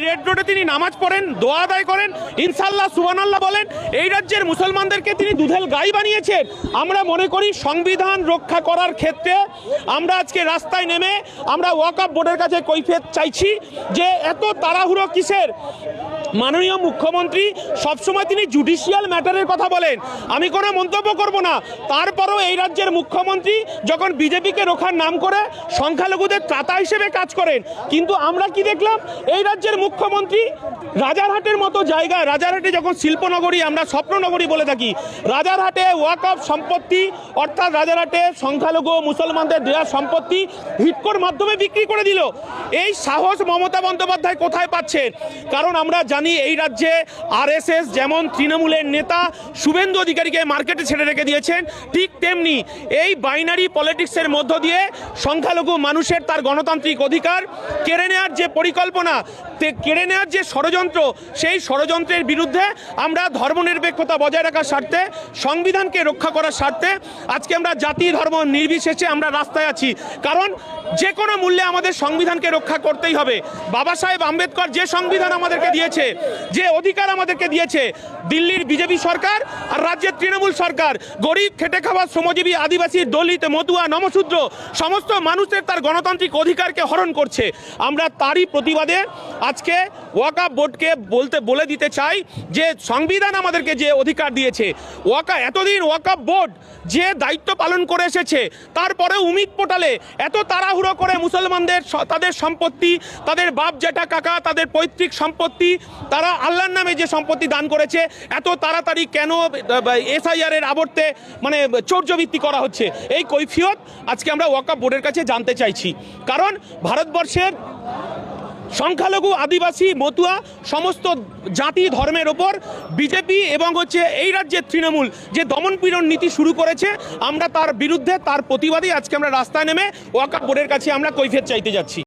Red রোডে তিনি নামাজ পড়েন, দোয়া আদায় করেন, ইনশাআল্লাহ সুবহানাল্লাহ বলেন। এই রাজ্যের মুসলমানদেরকে তিনি দুধেল গাই বানিয়েছেন। আমরা মনে করি সংবিধান রক্ষা করার ক্ষেত্রে আমরা আজকে রাস্তায় নেমে আমরা ওয়াকফ বোর্ডের কাছে কৈফিয়ত চাইছি যে এত তাড়াহুড়ো কিসের। মাননীয় মুখ্যমন্ত্রী সবসময় তিনি জুডিশিয়াল ম্যাটারের কথা বলেন, আমি কোনো মন্তব্য করব না। তারপরও এই রাজ্যের মুখ্যমন্ত্রী যখন বিজেপিকে রক্ষার নাম করে সংখ্যালঘুদের ত্রাতা হিসেবে কাজ করেন, কিন্তু আমরা কি দেখলাম এই রাজ্যের মুখ্যমন্ত্রী রাজারহাটের মতো জায়গা, রাজারহাটে যখন শিল্পনগরী আমরা স্বপ্ননগরী বলে থাকি, রাজারহাটে ওয়াকফ সম্পত্তি অর্থাৎ রাজারহাটে সংখ্যালঘু মুসলমানদের দেওয়া সম্পত্তি হিটকোর মাধ্যমে বিক্রি করে দিল। এই সাহস মমতা বন্দ্যোপাধ্যায় কোথায় পাচ্ছেন? কারণ আমরা জানি এই রাজ্যে আরএসএস যেমন তৃণমূলের নেতা শুভেন্দু অধিকারীকে মার্কেটে ছেড়ে রেখে দিয়েছেন, ঠিক তেমনি এই বাইনারি পলিটিক্সের মধ্য দিয়ে সংখ্যালঘু মানুষের তার গণতান্ত্রিক অধিকার কেড়ে নেওয়ার যে পরিকল্পনা, কেড়ে নেওয়ার যে ষড়যন্ত্র, সেই ষড়যন্ত্রের বিরুদ্ধে আমরা ধর্মনিরপেক্ষতা বজায় রাখার স্বার্থে, সংবিধানকে রক্ষা করার স্বার্থে আজকে আমরা জাতি ধর্ম নির্বিশেষে আমরা রাস্তায় আছি। কারণ যে কোনো মূল্যে আমাদের সংবিধানকে রক্ষা করতেই হবে। বাবা সাহেব আম্বেদকর যে সংবিধান আমাদেরকে দিয়েছে, যে অধিকার আমাদেরকে দিয়েছে, দিল্লির বিজেপি সরকার আর রাজ্যের তৃণমূল সরকার গরিব খেটে খাওয়া শ্রমজীবী আদিবাসী দলিত মতুয়া নমশূদ্র সমস্ত মানুষের তার গণতান্ত্রিক অধিকারকে হরণ করছে। আমরা তারই প্রতিবাদে আজকে ওয়াকফ বোর্ডকে বলে দিতে চাই যে সংবিধান আমাদেরকে যে অধিকার দিয়েছে, এতদিন ওয়াকফ বোর্ড যে দায়িত্ব পালন করে এসেছে, তারপরে উমিদ পোর্টালে এত তাড়াহুড়ো করে মুসলমানদের তাদের সম্পত্তি, তাদের বাপ জ্যাঠা কাকা, তাদের পৈতৃক সম্পত্তি, তারা আল্লাহর নামে যে সম্পত্তি দান করেছে, এত তাড়াতাড়ি কেন এসআইআর এর আবর্তে মানে চৌর্যবৃত্তি করা হচ্ছে? এই কৈফিয়ত আজকে আমরা ওয়াকফ বোর্ডের কাছে জানতে চাইছি। কারণ ভারতবর্ষের সংখ্যালঘু আদিবাসী মতুয়া সমস্ত জাতি ধর্মের ওপর বিজেপি এবং এই রাজ্যের তৃণমূল যে দমনপীড়ন নীতি শুরু করেছে, আমরা তার বিরুদ্ধে তার প্রতিবাদে আজকে আমরা রাস্তায় নেমে ওয়াকফ বোর্ডের কাছে আমরা কৈফিয়ত চাইতে যাচ্ছি।